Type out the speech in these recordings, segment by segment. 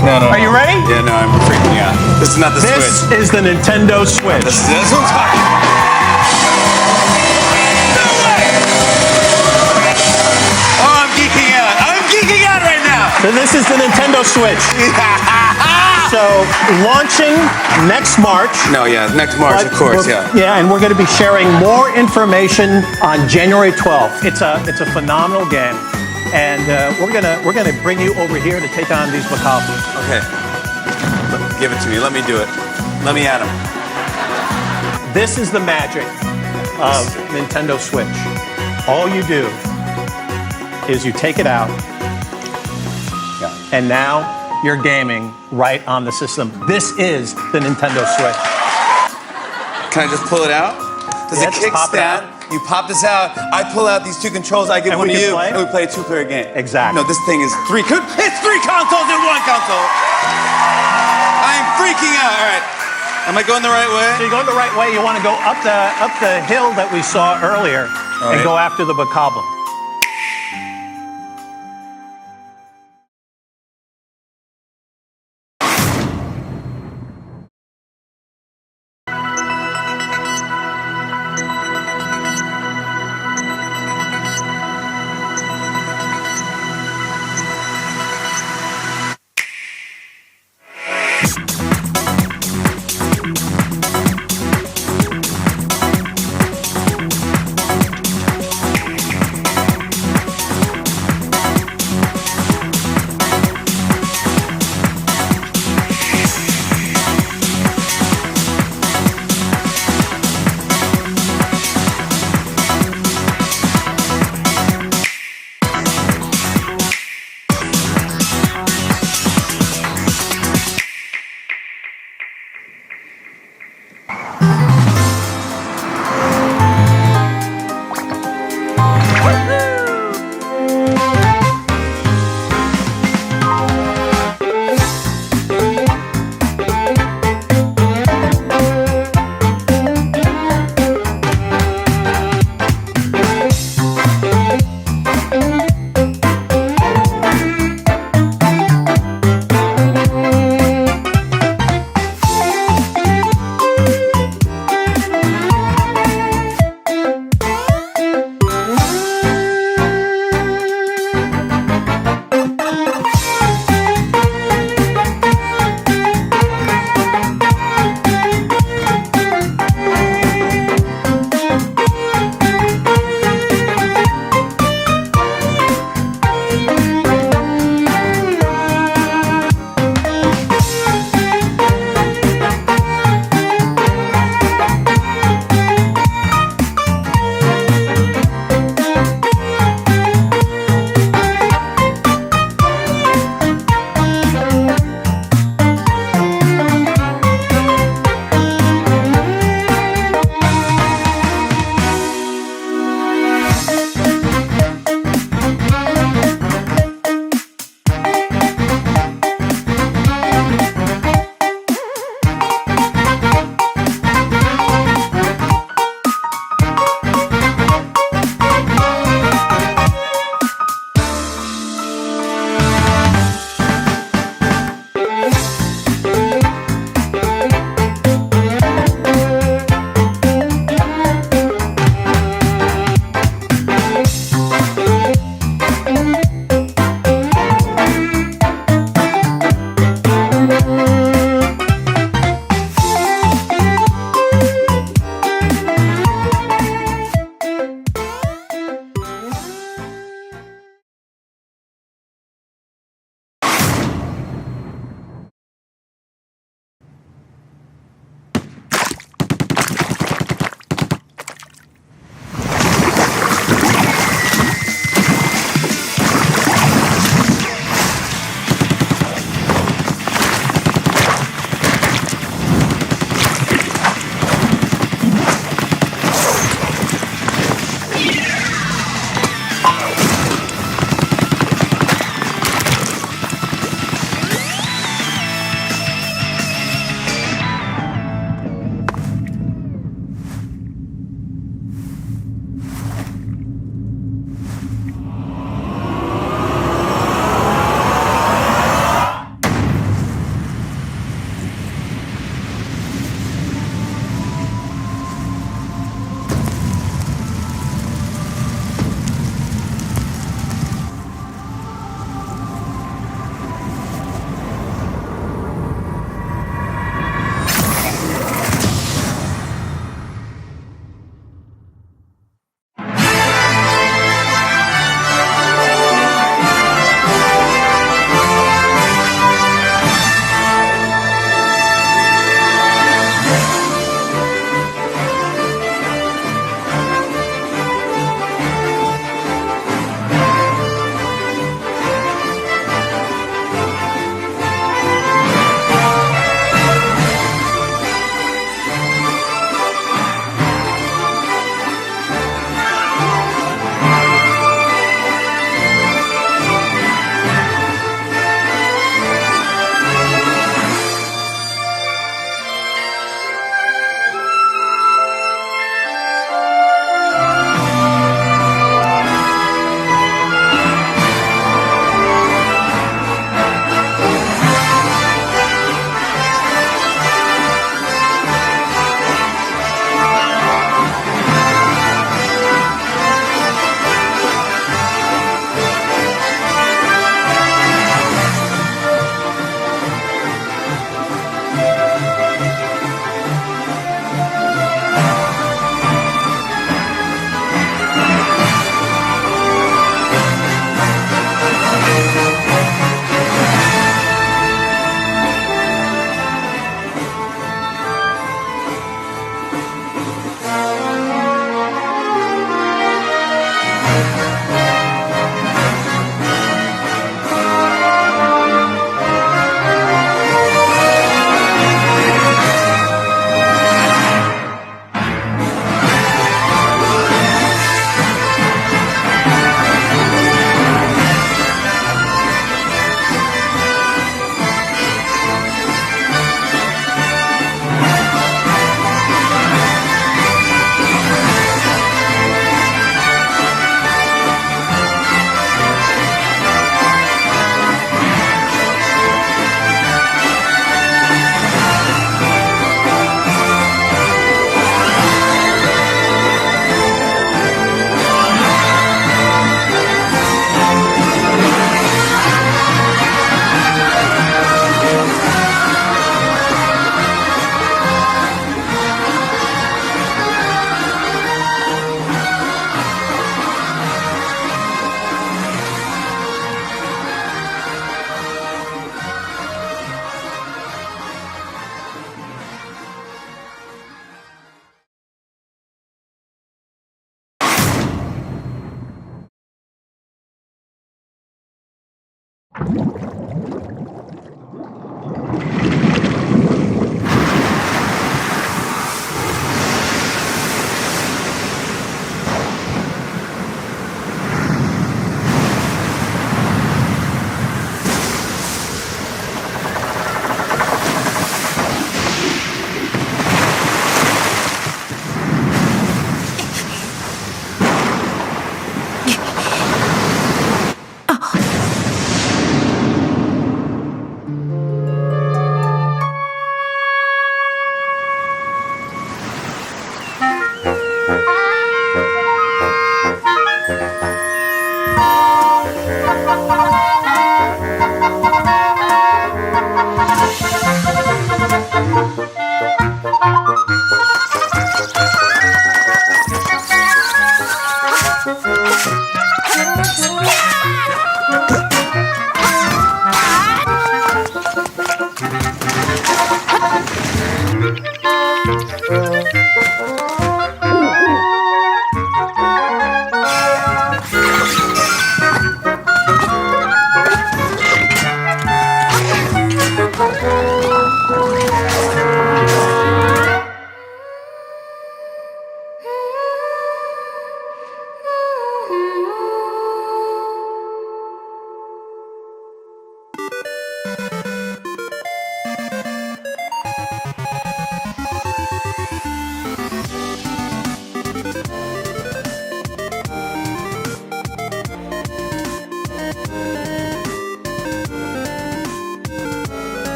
No. Are you ready? Yeah, no, I'm freaking out. This is not the Switch. This is the Nintendo Switch. This is what I'm talking about. No way! Oh, I'm geeking out. I'm geeking out right now. So this is the Nintendo Switch. So launching next March. No, yeah, next March, of course, yeah. Yeah, and we're going to be sharing more information on January 12th. It's a phenomenal game, and we're gonna bring you over here to take on these Macabres. Okay, give it to me. Let me do it. Let me at him. This is the magic of Nintendo Switch. All you do is you take it out, and now you're gaming right on the system. This is the Nintendo Switch. Can I just pull it out? Does it kickstand? You pop this out, I pull out these two controls, I give one to you, and we play a two-player game. Exactly. No, this thing is it's three consoles in one console. I am freaking out. All right. Am I going the right way? So you're going the right way. You want to go up the hill that we saw earlier and go after the Macabre.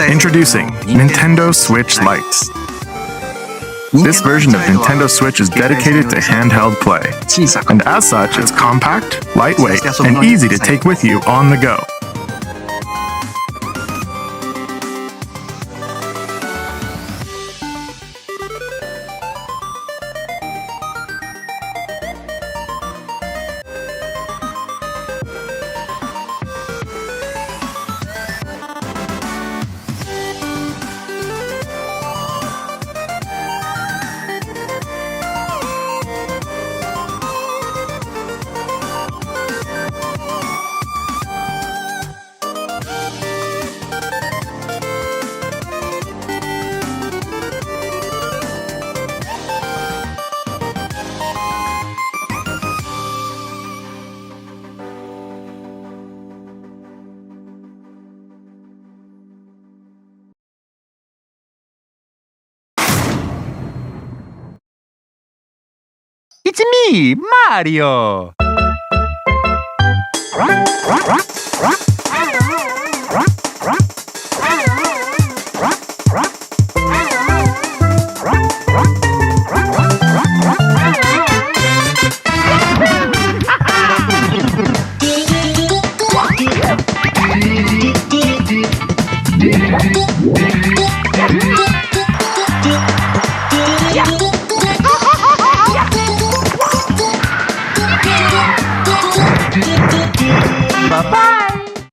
Introducing Nintendo Switch Lite. This version of Nintendo Switch is dedicated to handheld play, and as such, it's compact, lightweight, and easy to take with you on the go. It's me, Mario! Bye-bye!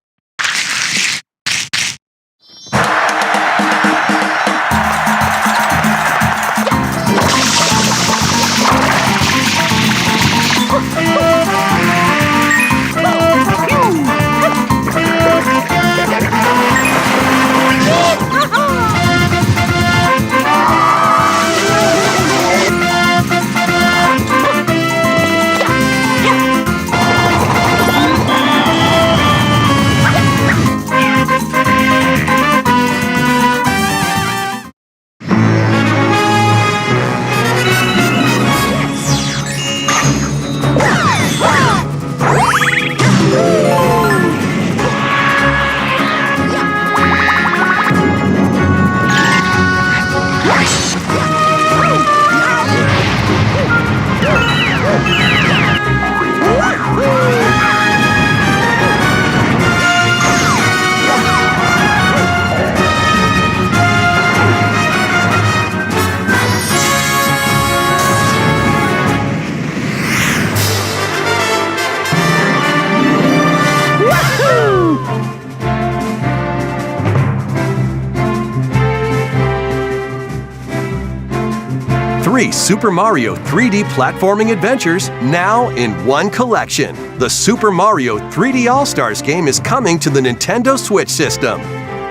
3 Super Mario 3D platforming adventures now in one collection. The Super Mario 3D All-Stars game is coming to the Nintendo Switch system.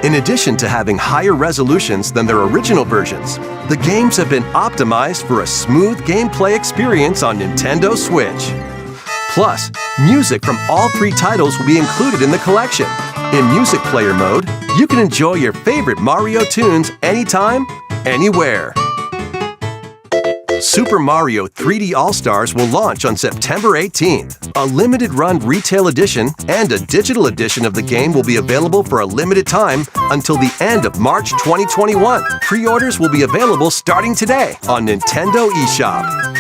In addition to having higher resolutions than their original versions, the games have been optimized for a smooth gameplay experience on Nintendo Switch. Plus, music from all 3 titles will be included in the collection. In Music Player mode, you can enjoy your favorite Mario tunes anytime, anywhere. Super Mario 3D All-Stars will launch on September 18th. A limited-run retail edition and a digital edition of the game will be available for a limited time until the end of March 2021. Pre-orders will be available starting today on Nintendo eShop.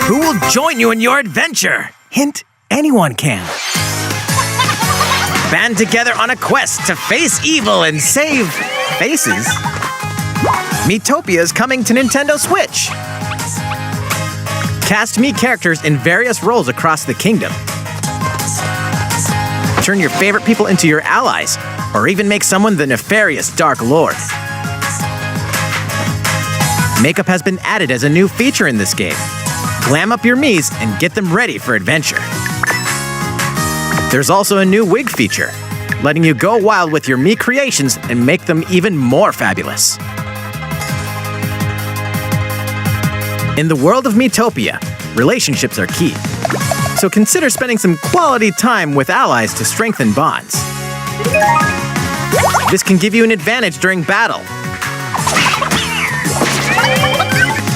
Who will join you in your adventure? Hint, anyone can. Band together on a quest to face evil and save faces. Miitopia is coming to Nintendo Switch. Cast Mii characters in various roles across the kingdom. Turn your favorite people into your allies, or even make someone the nefarious Dark Lord. Makeup has been added as a new feature in this game. Glam up your Miis and get them ready for adventure. There's also a new wig feature, letting you go wild with your Mii creations and make them even more fabulous. In the world of Miitopia, relationships are key. So consider spending some quality time with allies to strengthen bonds. This can give you an advantage during battle.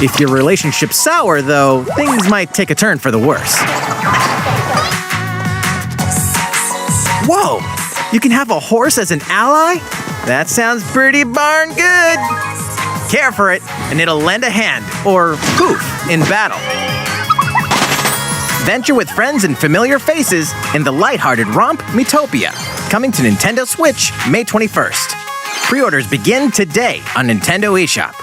If your relationship's sour, though, things might take a turn for the worse. Whoa! You can have a horse as an ally? That sounds pretty darn good! Care for it, and it'll lend a hand, or poof, in battle. Venture with friends and familiar faces in the lighthearted romp Miitopia, coming to Nintendo Switch May 21st. Pre-orders begin today on Nintendo eShop.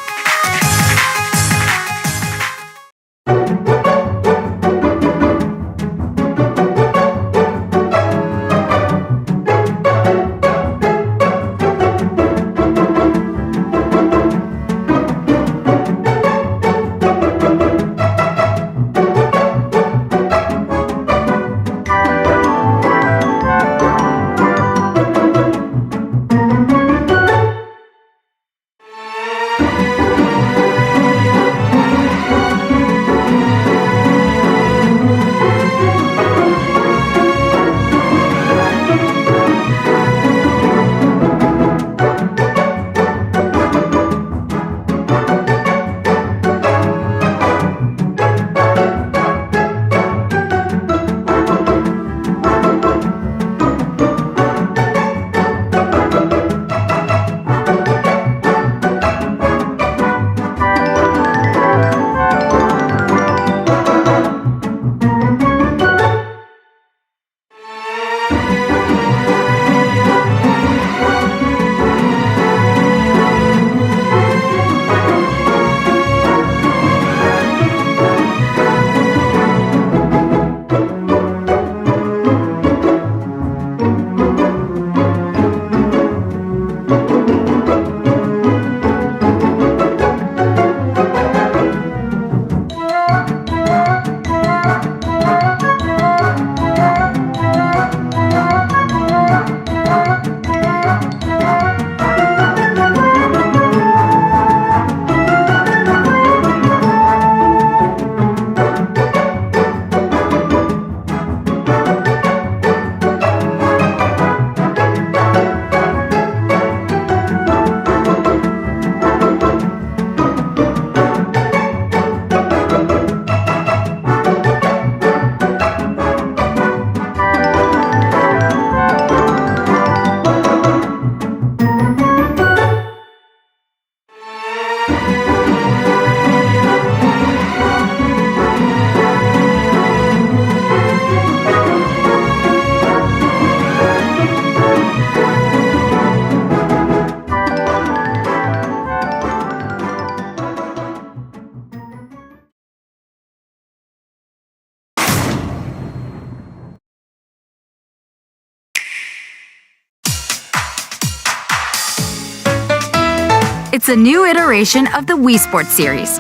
It's a new iteration of the Wii Sports series,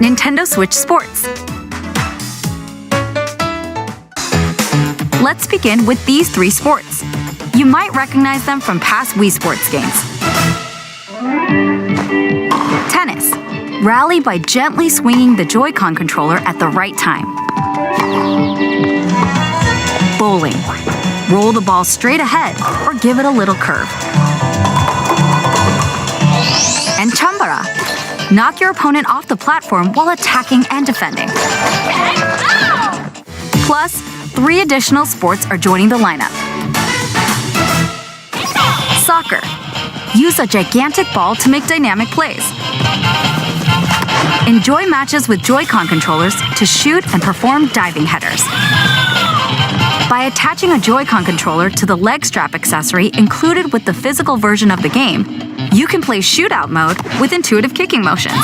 Nintendo Switch Sports. Let's begin with these 3 sports. You might recognize them from past Wii Sports games. Tennis. Rally by gently swinging the Joy-Con controller at the right time. Bowling. Roll the ball straight ahead or give it a little curve. And Chambara. Knock your opponent off the platform while attacking and defending. Plus, 3 additional sports are joining the lineup. Soccer. Use a gigantic ball to make dynamic plays. Enjoy matches with Joy-Con controllers to shoot and perform diving headers. By attaching a Joy-Con controller to the leg strap accessory included with the physical version of the game, you can play shootout mode with intuitive kicking motions.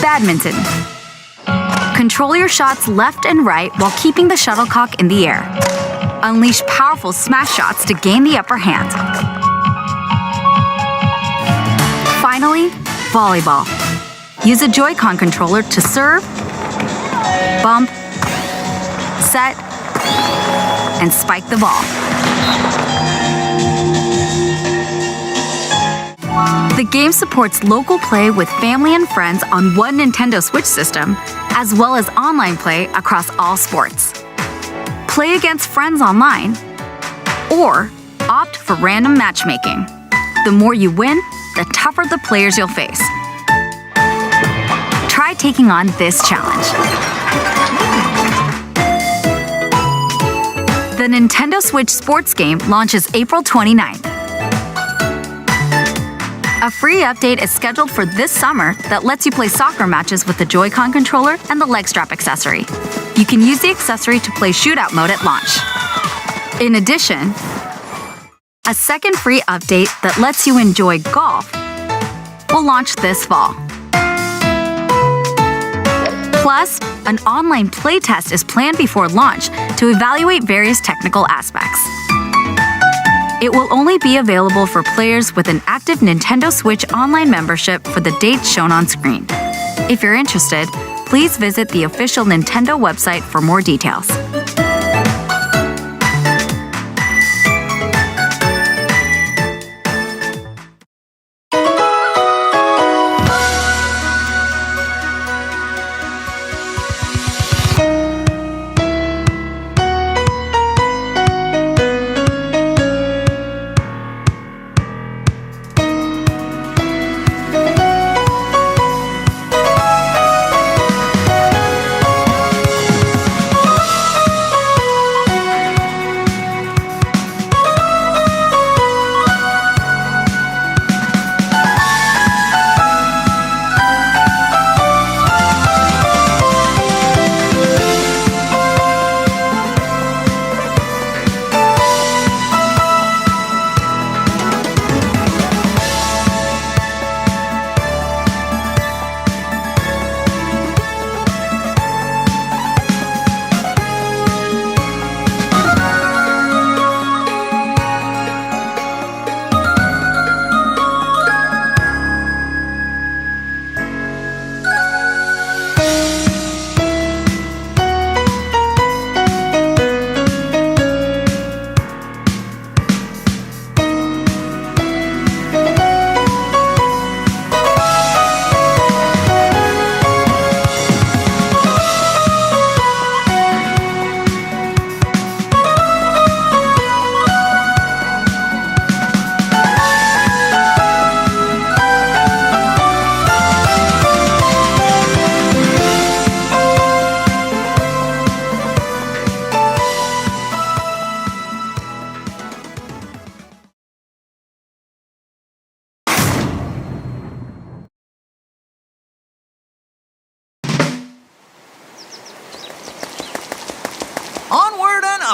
Badminton. Control your shots left and right while keeping the shuttlecock in the air. Unleash powerful smash shots to gain the upper hand. Finally, volleyball. Use a Joy-Con controller to serve, bump, set, and spike the ball. The game supports local play with family and friends on one Nintendo Switch system, as well as online play across all sports. Play against friends online, or opt for random matchmaking. The more you win, the tougher the players you'll face. Try taking on this challenge. The Nintendo Switch Sports game launches April 29th. A free update is scheduled for this summer that lets you play soccer matches with the Joy-Con controller and the leg strap accessory. You can use the accessory to play shootout mode at launch. In addition, a second free update that lets you enjoy golf will launch this fall. Plus, an online playtest is planned before launch to evaluate various technical aspects. It will only be available for players with an active Nintendo Switch Online membership for the dates shown on screen. If you're interested, please visit the official Nintendo website for more details.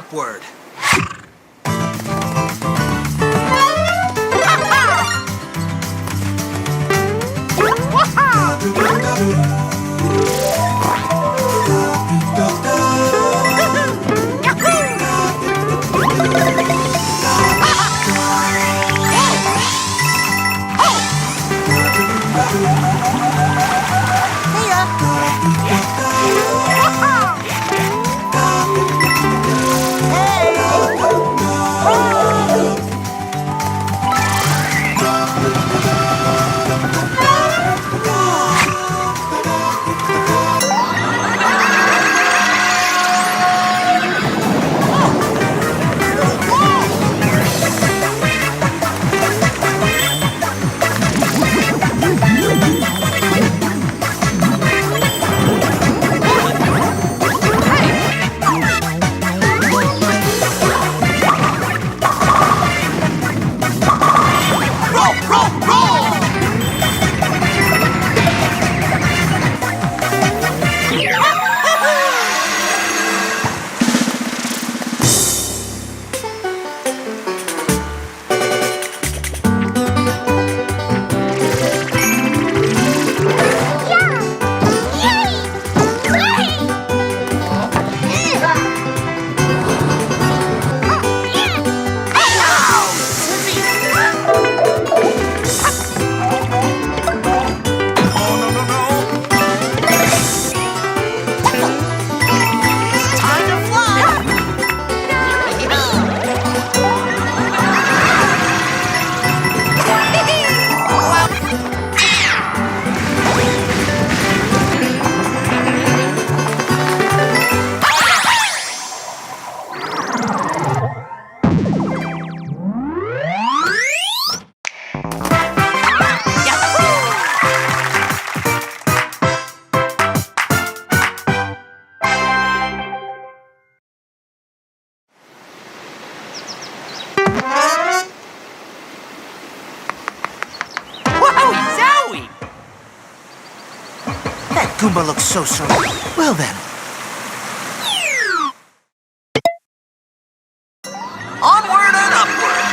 upward. Goomba looks so well then. Onward and upward.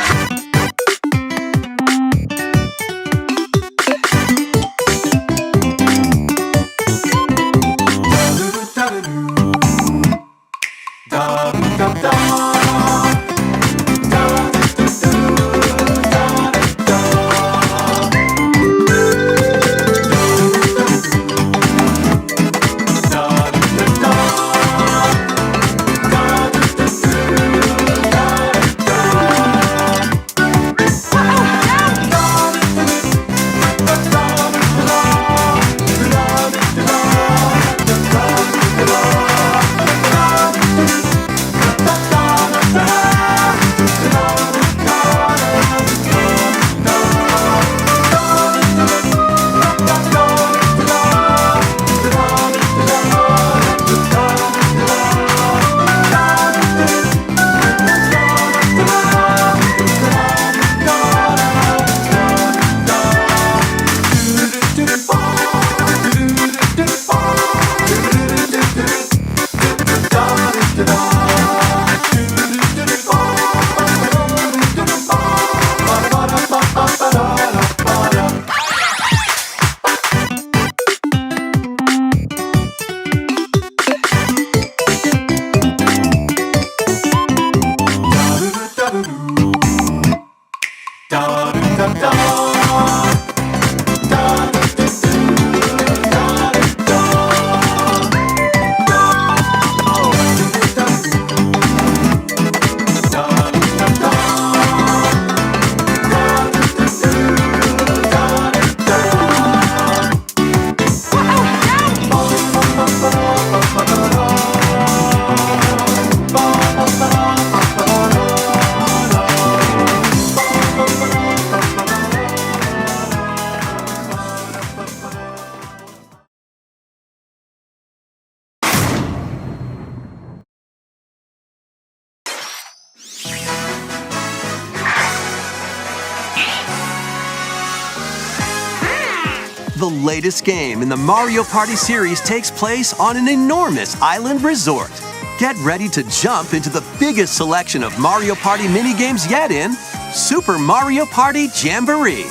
The latest game in the Mario Party series takes place on an enormous island resort. Get ready to jump into the biggest selection of Mario Party minigames yet in Super Mario Party Jamboree.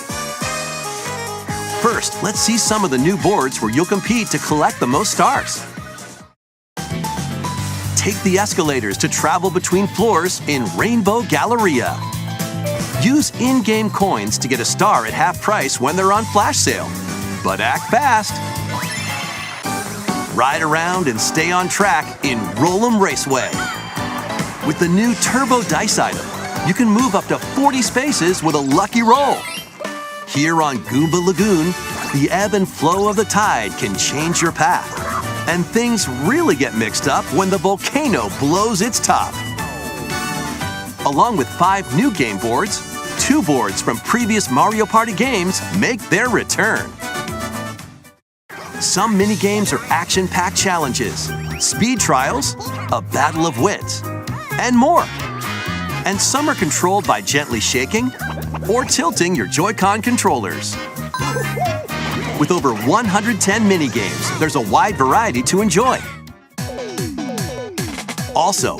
First, let's see some of the new boards where you'll compete to collect the most stars. Take the escalators to travel between floors in Rainbow Galleria. Use in-game coins to get a star at half price when they're on flash sale. But act fast. Ride around and stay on track in Roll'em Raceway. With the new Turbo Dice item, you can move up to 40 spaces with a lucky roll. Here on Goomba Lagoon, the ebb and flow of the tide can change your path. And things really get mixed up when the volcano blows its top. Along with 5 new game boards, 2 boards from previous Mario Party games make their return. Some mini-games are action-packed challenges, speed trials, a battle of wits, and more. And some are controlled by gently shaking or tilting your Joy-Con controllers. With over 110 mini-games, there's a wide variety to enjoy. Also,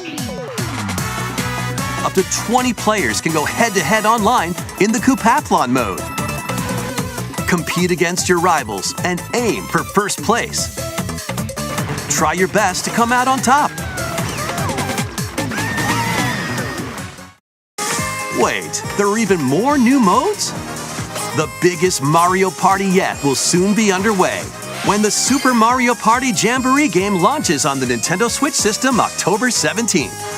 up to 20 players can go head-to-head online in the Coupathlon mode. Compete against your rivals and aim for first place. Try your best to come out on top. Wait, there are even more new modes? The biggest Mario Party yet will soon be underway when the Super Mario Party Jamboree game launches on the Nintendo Switch system October 17th.